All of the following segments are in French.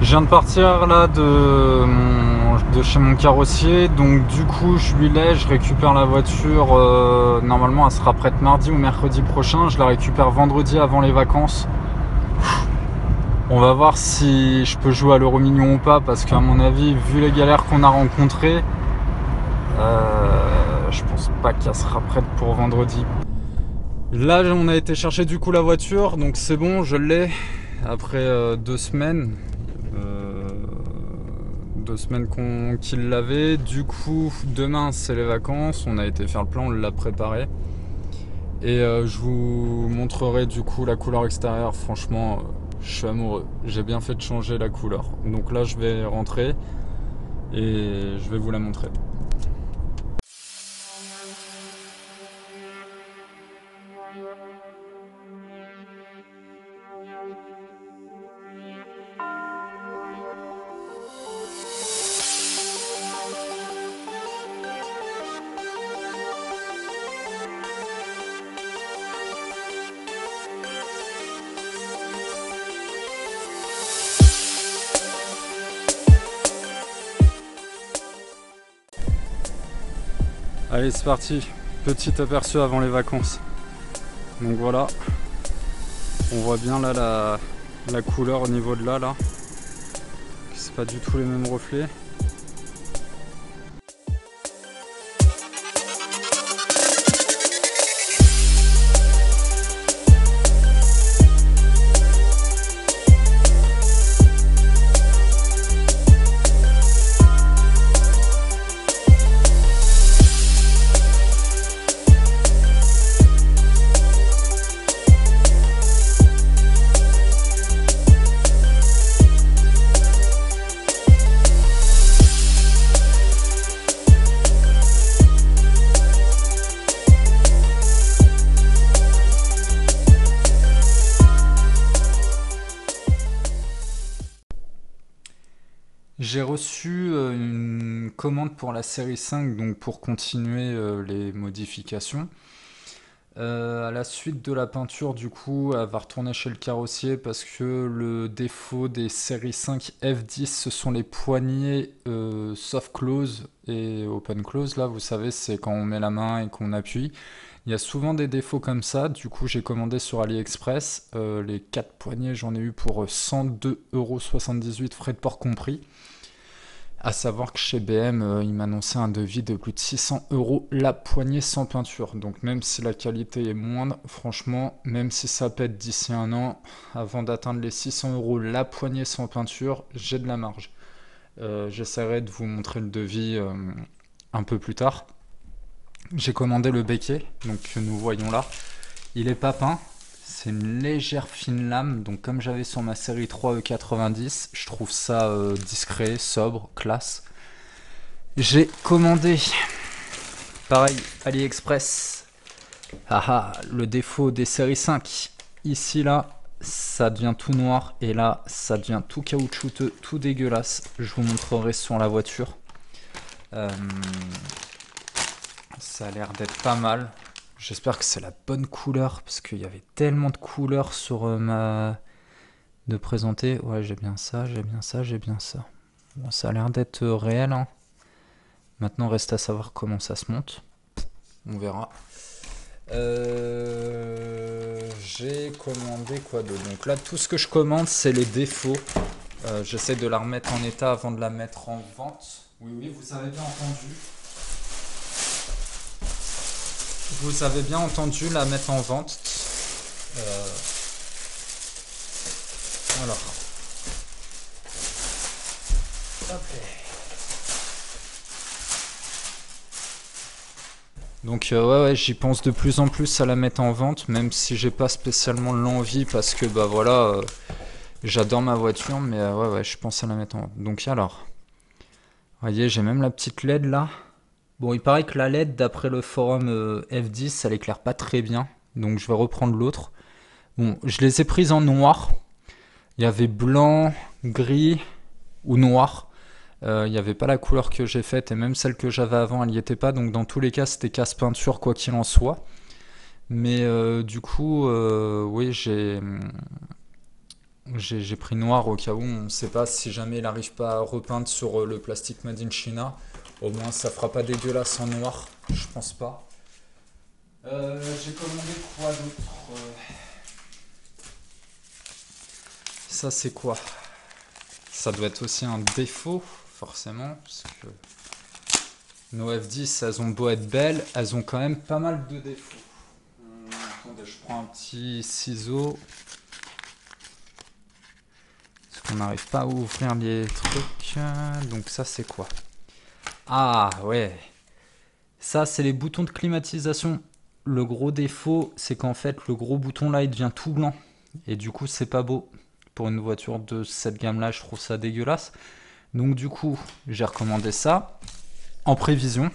Je viens de partir là de chez mon carrossier, donc du coup je lui laisse, je récupère la voiture, normalement elle sera prête mardi ou mercredi prochain, je la récupère vendredi avant les vacances. On va voir si je peux jouer à l'euro million ou pas, parce qu'à mon avis, vu les galères qu'on a rencontrées, je pense pas qu'elle sera prête pour vendredi. Là on a été chercher du coup la voiture, donc c'est bon, je l'ai après 2 semaines. 2 semaines qu'il l'avait. Du coup, demain c'est les vacances. On a été faire le plan, on l'a préparé. Et je vous montrerai du coup la couleur extérieure. Franchement, je suis amoureux. J'ai bien fait de changer la couleur. Donc là, je vais rentrer et je vais vous la montrer. Allez, c'est parti. Petit aperçu avant les vacances. Donc voilà, on voit bien là la couleur au niveau de là. C'est pas du tout les mêmes reflets. J'ai reçu une commande pour la série 5, donc pour continuer les modifications. À la suite de la peinture, du coup, elle va retourner chez le carrossier parce que le défaut des séries 5 F10, ce sont les poignées soft close et open close. Là, vous savez, c'est quand on met la main et qu'on appuie. Il y a souvent des défauts comme ça. Du coup, j'ai commandé sur AliExpress. Les 4 poignées, j'en ai eu pour 102,78 €, frais de port compris. À savoir que chez BM, il m'annonçait un devis de plus de 600 € la poignée sans peinture. Donc même si la qualité est moindre, franchement, même si ça pète d'ici un an, avant d'atteindre les 600 € la poignée sans peinture, j'ai de la marge. J'essaierai de vous montrer le devis un peu plus tard. J'ai commandé le béquet, donc que nous voyons là. Il est pas peint. C'est une légère fine lame, donc comme j'avais sur ma série 3 E90, je trouve ça discret, sobre, classe. J'ai commandé, pareil, AliExpress. Le défaut des séries 5. Ici, là, ça devient tout noir, et là, ça devient tout caoutchouteux, tout dégueulasse. Je vous montrerai sur la voiture. Ça a l'air d'être pas mal. J'espère que c'est la bonne couleur, parce qu'il y avait tellement de couleurs sur de présenter. Ouais, j'ai bien ça, j'ai bien ça, j'ai bien ça. Bon, ça a l'air d'être réel, hein. Maintenant, reste à savoir comment ça se monte. On verra. J'ai commandé quoi d'autre? Donc là, tout ce que je commande, c'est les défauts. J'essaie de la remettre en état avant de la mettre en vente. Oui, vous avez bien entendu. Vous avez bien entendu, la mettre en vente. Alors. Hop. Donc ouais, j'y pense de plus en plus à la mettre en vente, même si j'ai pas spécialement l'envie parce que bah voilà, j'adore ma voiture, mais ouais, je pense à la mettre en vente. Donc alors, vous voyez, j'ai même la petite LED là. Bon, il paraît que la LED, d'après le forum F10, ça l'éclaire pas très bien. Donc je vais reprendre l'autre. Bon, je les ai prises en noir. Il y avait blanc, gris ou noir. Il n'y avait pas la couleur que j'ai faite et même celle que j'avais avant, elle n'y était pas. Donc dans tous les cas, c'était casse peinture quoi qu'il en soit. Mais du coup, oui, J'ai pris noir au cas où, on ne sait pas si jamais il n'arrive pas à repeindre sur le plastique Made in China. Au moins ça fera pas dégueulasse en noir, je pense pas. J'ai commandé quoi d'autre? Ça c'est quoi? Ça doit être aussi un défaut, forcément, parce que nos F10, elles ont beau être belles, elles ont quand même pas mal de défauts. Attendez, je prends un petit ciseau. Parce qu'on n'arrive pas à ouvrir les trucs. Donc ça c'est quoi? Ah ouais. Ça c'est les boutons de climatisation. Le gros défaut, c'est qu'en fait le gros bouton là il devient tout blanc. Et du coup c'est pas beau. Pour une voiture de cette gamme là, je trouve ça dégueulasse. Donc du coup, j'ai recommandé ça en prévision.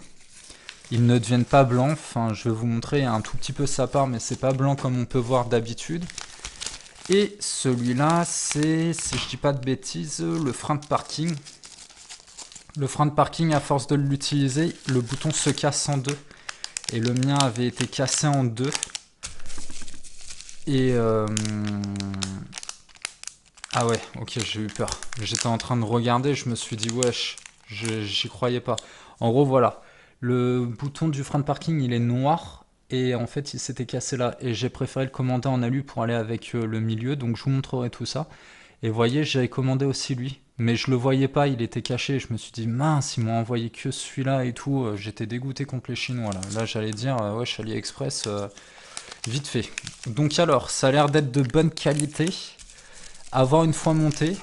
Ils ne deviennent pas blancs. Enfin, je vais vous montrer un tout petit peu sa part, mais c'est pas blanc comme on peut voir d'habitude. Et celui-là, c'est, si je dis pas de bêtises, le frein de parking. Le frein de parking, à force de l'utiliser, le bouton se casse en deux. Et le mien avait été cassé en deux. Et ah ouais, ok, j'ai eu peur. J'étais en train de regarder, je me suis dit, wesh, j'y croyais pas. En gros, voilà. Le bouton du frein de parking, il est noir. Et en fait, il s'était cassé là. Et j'ai préféré le commander en alu pour aller avec le milieu. Donc, je vous montrerai tout ça. Et vous voyez, j'avais commandé aussi lui. Mais je le voyais pas, il était caché. Je me suis dit, mince, ils m'ont envoyé que celui-là et tout. J'étais dégoûté contre les Chinois là. Là, j'allais dire, wesh, AliExpress, vite fait. Donc, alors, ça a l'air d'être de bonne qualité. Avoir une fois monté,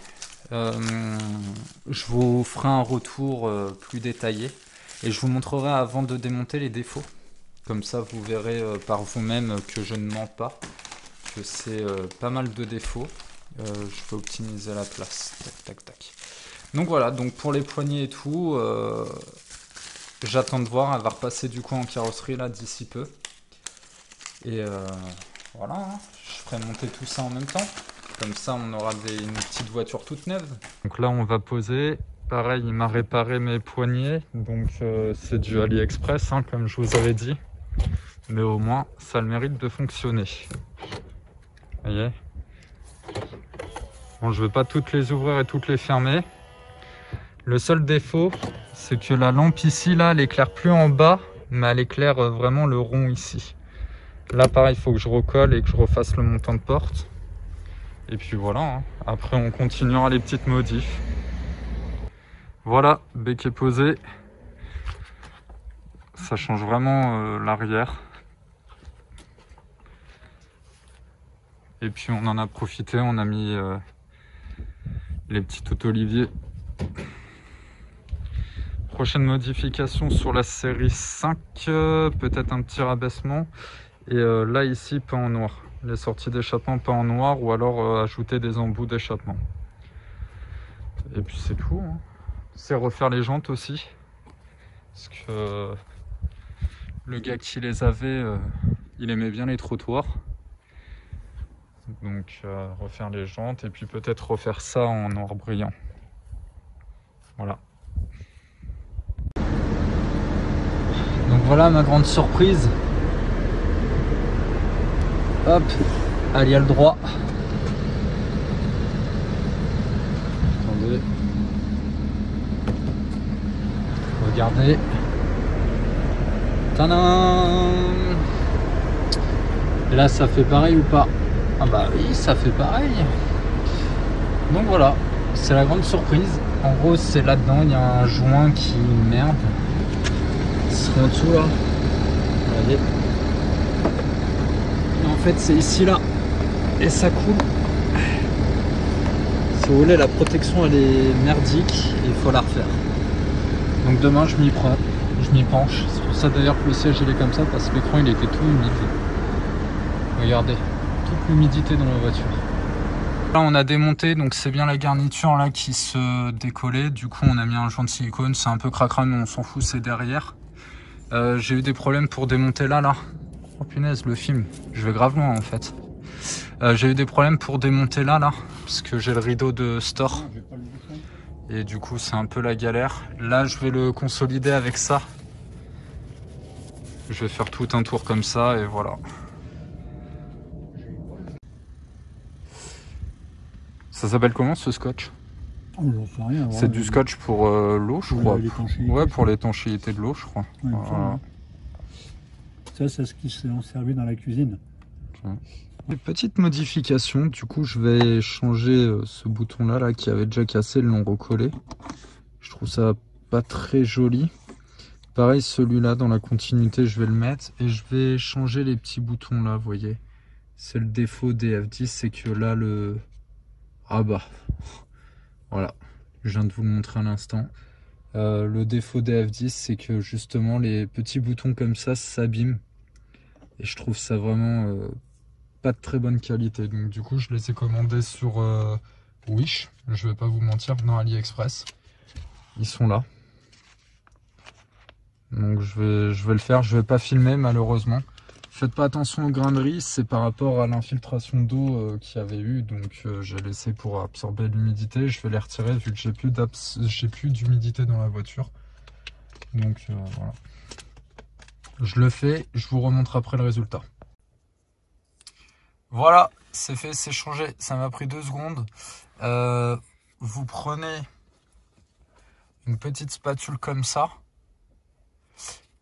je vous ferai un retour plus détaillé et je vous montrerai avant de démonter les défauts. Comme ça, vous verrez par vous-même que je ne mens pas, que c'est pas mal de défauts. Je vais optimiser la place. Tac, tac, tac. Donc voilà, donc pour les poignées et tout, j'attends de voir. Elle va repasser du coup en carrosserie là d'ici peu. Et voilà, hein, je ferai monter tout ça en même temps. Comme ça, on aura une petite voiture toute neuve. Donc là, on va poser. Pareil, il m'a réparé mes poignées. Donc c'est du AliExpress, hein, comme je vous avais dit. Mais au moins, ça a le mérite de fonctionner. Vous voyez? Bon, je ne vais pas toutes les ouvrir et toutes les fermer. Le seul défaut, c'est que la lampe ici, là, elle éclaire plus en bas, mais elle éclaire vraiment le rond ici. Là, pareil, il faut que je recolle et que je refasse le montant de porte. Et puis voilà, hein. Après on continuera les petites modifs. Voilà, bec est posé. Ça change vraiment l'arrière. Et puis on en a profité, on a mis les petits oliviers. Prochaine modification sur la série 5, peut-être un petit rabaissement. Et là ici, pas en noir. Les sorties d'échappement pas en noir ou alors ajouter des embouts d'échappement. Et puis c'est tout, hein. C'est refaire les jantes aussi. Parce que le gars qui les avait, il aimait bien les trottoirs. Donc refaire les jantes et puis peut-être refaire ça en noir brillant. Voilà. Donc voilà ma grande surprise. Hop, elle y a le droit. Attendez. Regardez. Tadam! Et là ça fait pareil ou pas? Ah bah oui, ça fait pareil. Donc voilà, c'est la grande surprise. En gros, c'est là-dedans, il y a un joint qui merde. C'est en dessous là. Regardez. Et en fait, c'est ici là. Et ça coule. Si vous voulez, la protection elle est merdique. Et il faut la refaire. Donc demain, je m'y prends. Je m'y penche. C'est pour ça d'ailleurs que le siège il est comme ça. Parce que l'écran il était tout humide. Regardez. Toute l'humidité dans la voiture. Là on a démonté, donc c'est bien la garniture là qui se décollait. Du coup on a mis un joint de silicone, c'est un peu cracra mais on s'en fout, c'est derrière. J'ai eu des problèmes pour démonter là. Oh punaise, le film, je vais grave loin en fait. J'ai eu des problèmes pour démonter là, parce que j'ai le rideau de store. Et du coup c'est un peu la galère. Là je vais le consolider avec ça. Je vais faire tout un tour comme ça et voilà. Ça s'appelle comment ce scotch? Oh, j'en sais rien. C'est du scotch pour l'eau, je crois. L'étanchéité. Ouais, pour l'étanchéité de l'eau, je crois. Ouais, voilà. Ça, c'est ce qu'ils ont servi dans la cuisine. Okay. Des petites modifications, du coup je vais changer ce bouton là qui avait déjà cassé, ils l'ont recollé. Je trouve ça pas très joli. Pareil, celui-là dans la continuité je vais le mettre et je vais changer les petits boutons là, vous voyez. C'est le défaut des F10, c'est que là le... Ah bah, voilà, je viens de vous le montrer à l'instant. Le défaut des F10, c'est que justement les petits boutons comme ça s'abîment. Et je trouve ça vraiment pas de très bonne qualité. Donc du coup, je les ai commandés sur Wish. Je vais pas vous mentir, dans AliExpress. Ils sont là. Donc je vais le faire. Je vais pas filmer malheureusement. Faites pas attention aux grains de riz, c'est par rapport à l'infiltration d'eau qu'il y avait eu. Donc j'ai laissé pour absorber l'humidité. Je vais les retirer vu que j'ai plus d'humidité dans la voiture. Donc voilà. Je le fais, je vous remontre après le résultat. Voilà, c'est fait, c'est changé. Ça m'a pris 2 secondes. Vous prenez une petite spatule comme ça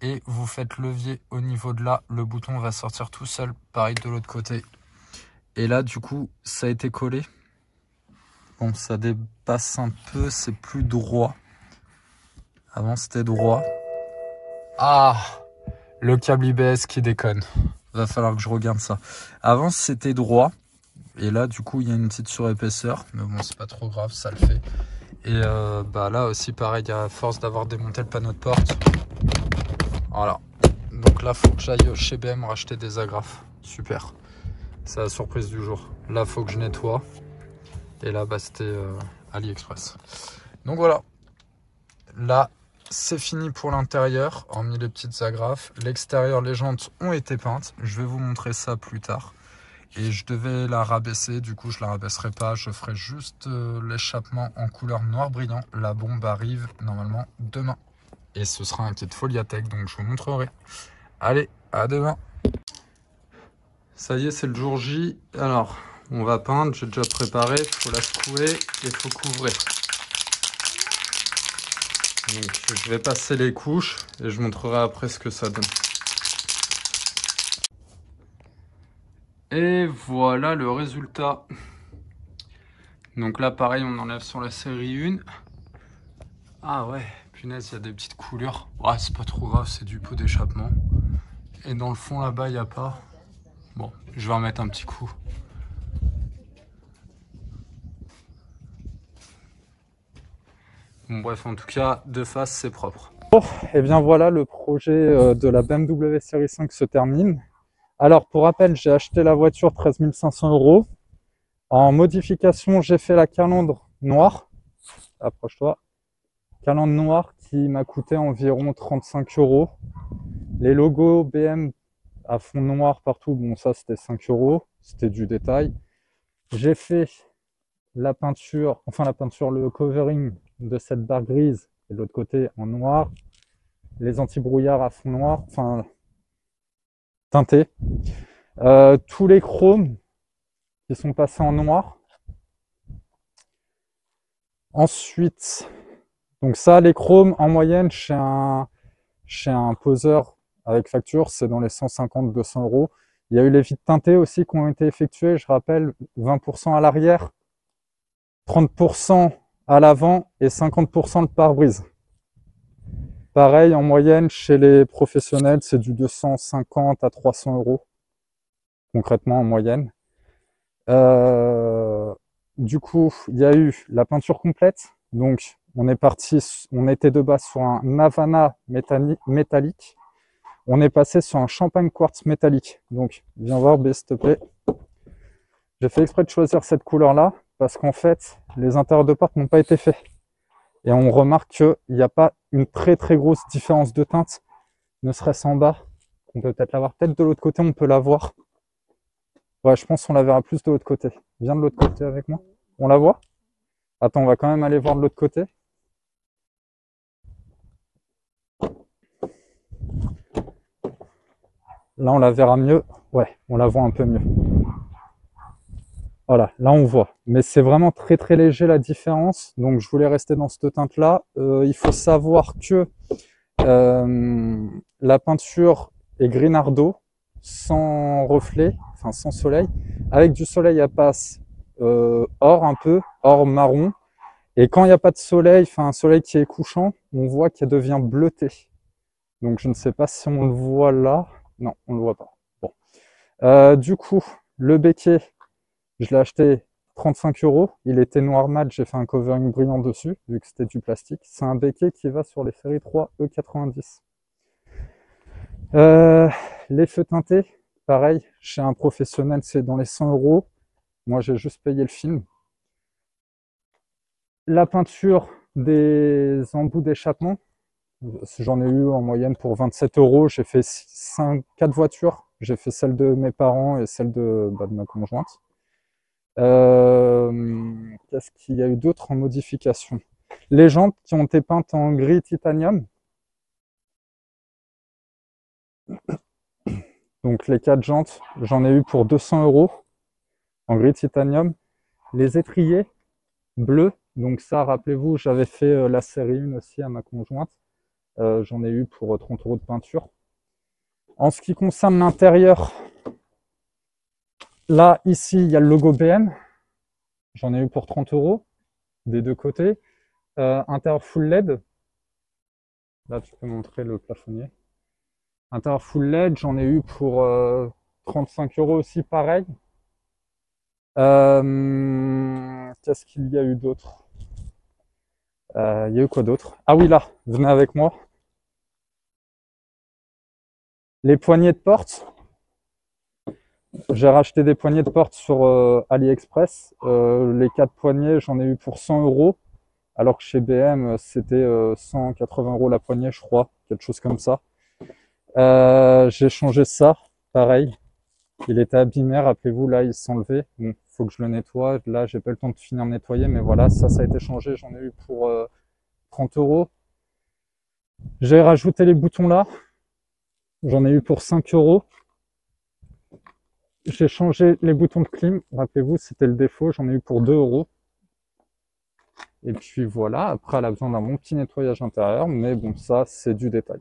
et vous faites levier au niveau de là. Le bouton va sortir tout seul. Pareil de l'autre côté. Et là, du coup, ça a été collé. Bon, ça dépasse un peu, c'est plus droit. Avant, c'était droit. Ah, le câble IBS qui déconne. Va falloir que je regarde ça. Avant, c'était droit. Et là, du coup, il y a une petite surépaisseur. Mais bon, c'est pas trop grave, ça le fait. Et bah là aussi, pareil, à force d'avoir démonté le panneau de porte. Voilà. Donc là, faut que j'aille chez BM racheter des agrafes. Super. C'est la surprise du jour. Là, faut que je nettoie. Et là, bah, c'était AliExpress. Donc voilà. Là, c'est fini pour l'intérieur, hormis les petites agrafes. L'extérieur, les jantes ont été peintes. Je vais vous montrer ça plus tard. Et je devais la rabaisser, du coup je la rabaisserai pas, je ferai juste l'échappement en couleur noir brillant. La bombe arrive normalement demain. Et ce sera un kit Foliatech, donc je vous montrerai. Allez, à demain. Ça y est, c'est le jour J. Alors, on va peindre, j'ai déjà préparé, il faut la secouer et il faut couvrir. Donc je vais passer les couches et je vous montrerai après ce que ça donne. Et voilà le résultat. Donc là, pareil, on enlève sur la série 1. Ah ouais, punaise, il y a des petites coulures. Ouais, c'est pas trop grave, c'est du pot d'échappement. Et dans le fond, là-bas, il n'y a pas. Bon, je vais en mettre un petit coup. Bon, bref, en tout cas, de face, c'est propre. Bon, et bien voilà, le projet de la BMW série 5 se termine. Alors, pour rappel, j'ai acheté la voiture 13 500 €. En modification, j'ai fait la calandre noire. Approche-toi. Calandre noire qui m'a coûté environ 35 €. Les logos BM à fond noir partout, bon ça c'était 5 €, c'était du détail. J'ai fait la peinture, le covering de cette barre grise et de l'autre côté en noir. Les anti-brouillards à fond noir, enfin teintés. Tous les chromes qui sont passés en noir. Ensuite, donc ça, les chromes en moyenne chez un poseur avec facture, c'est dans les 150-200 €. Il y a eu les vitres teintées aussi qui ont été effectuées, je rappelle, 20% à l'arrière, 30% à l'avant et 50% le pare-brise. Pareil, en moyenne, chez les professionnels, c'est du 250 à 300 €, concrètement en moyenne. Du coup, il y a eu la peinture complète. Donc, on était de base sur un Havana métallique. On est passé sur un champagne quartz métallique. Donc, viens voir, B, s'il te plaît. J'ai fait exprès de choisir cette couleur-là parce qu'en fait, les intérieurs de porte n'ont pas été faits. Et on remarque qu'il n'y a pas une très très grosse différence de teinte, ne serait-ce en bas. On peut peut-être la voir. Peut-être de l'autre côté, on peut la voir. Ouais, je pense qu'on la verra plus de l'autre côté. Viens de l'autre côté avec moi. On la voit? Attends, on va quand même aller voir de l'autre côté. Là, on la verra mieux. Ouais, on la voit un peu mieux. Voilà, là on voit. Mais c'est vraiment très très léger la différence. Donc je voulais rester dans cette teinte-là. Il faut savoir que la peinture est Grinardo, sans reflet, enfin sans soleil. Avec du soleil, elle passe or un peu, or marron. Et quand il n'y a pas de soleil, enfin un soleil qui est couchant, on voit qu'elle devient bleutée. Donc je ne sais pas si on le voit là. Non, on ne le voit pas. Bon. Du coup, le béquet, je l'ai acheté 35 euros. Il était noir mat, j'ai fait un covering brillant dessus, vu que c'était du plastique. C'est un béquet qui va sur les séries 3 E90. Les feux teintés, pareil, chez un professionnel, c'est dans les 100 euros. Moi, j'ai juste payé le film. La peinture des embouts d'échappement, j'en ai eu en moyenne pour 27 euros. J'ai fait 4 voitures. J'ai fait celle de mes parents et celle de ma conjointe. Qu'est-ce qu'il y a eu d'autre en modification? Les jantes qui ont été peintes en gris titanium. Donc les 4 jantes, j'en ai eu pour 200 euros en gris titanium. Les étriers bleus, donc ça, rappelez-vous, j'avais fait la série 1 aussi à ma conjointe. J'en ai eu pour 30 euros de peinture. En ce qui concerne l'intérieur, là, ici, il y a le logo BM. J'en ai eu pour 30 euros des deux côtés. Intérieur full LED. Là, tu peux montrer le plafonnier. Intérieur full LED, j'en ai eu pour 35 euros aussi, pareil. Qu'est-ce qu'il y a eu d'autre? Il y a eu quoi d'autre? Ah oui, là, venez avec moi. Les poignées de porte. J'ai racheté des poignées de porte sur AliExpress. Les 4 poignées, j'en ai eu pour 100 euros. Alors que chez BM, c'était 180 euros la poignée, je crois. Quelque chose comme ça. J'ai changé ça. Pareil. Il était abîmé, rappelez-vous, là, il s'enlevait. Bon, faut que je le nettoie. Là, j'ai pas eu le temps de finir de nettoyer, mais voilà, ça a été changé. J'en ai eu pour 30 euros. J'ai rajouté les boutons là. J'en ai eu pour 5 euros. J'ai changé les boutons de clim. Rappelez-vous, c'était le défaut. J'en ai eu pour 2 euros. Et puis voilà. Après, elle a besoin d'un bon petit nettoyage intérieur. Mais bon, ça, c'est du détail.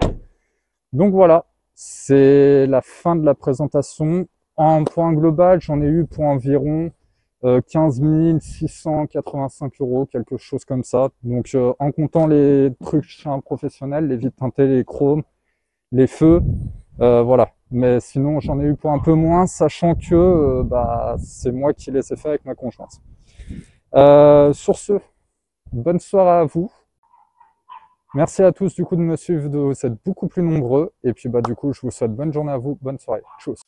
Donc voilà. C'est la fin de la présentation. En point global, j'en ai eu pour environ 15 685 euros, quelque chose comme ça. Donc en comptant les trucs chez un professionnel, les vitres teintées, les chromes, les feux, voilà. Mais sinon, j'en ai eu pour un peu moins, sachant que c'est moi qui les ai fait avec ma conjointe. Sur ce, bonne soirée à vous. Merci à tous du coup de me suivre, vous êtes beaucoup plus nombreux. Et puis du coup, je vous souhaite bonne journée à vous, bonne soirée. Tchuss.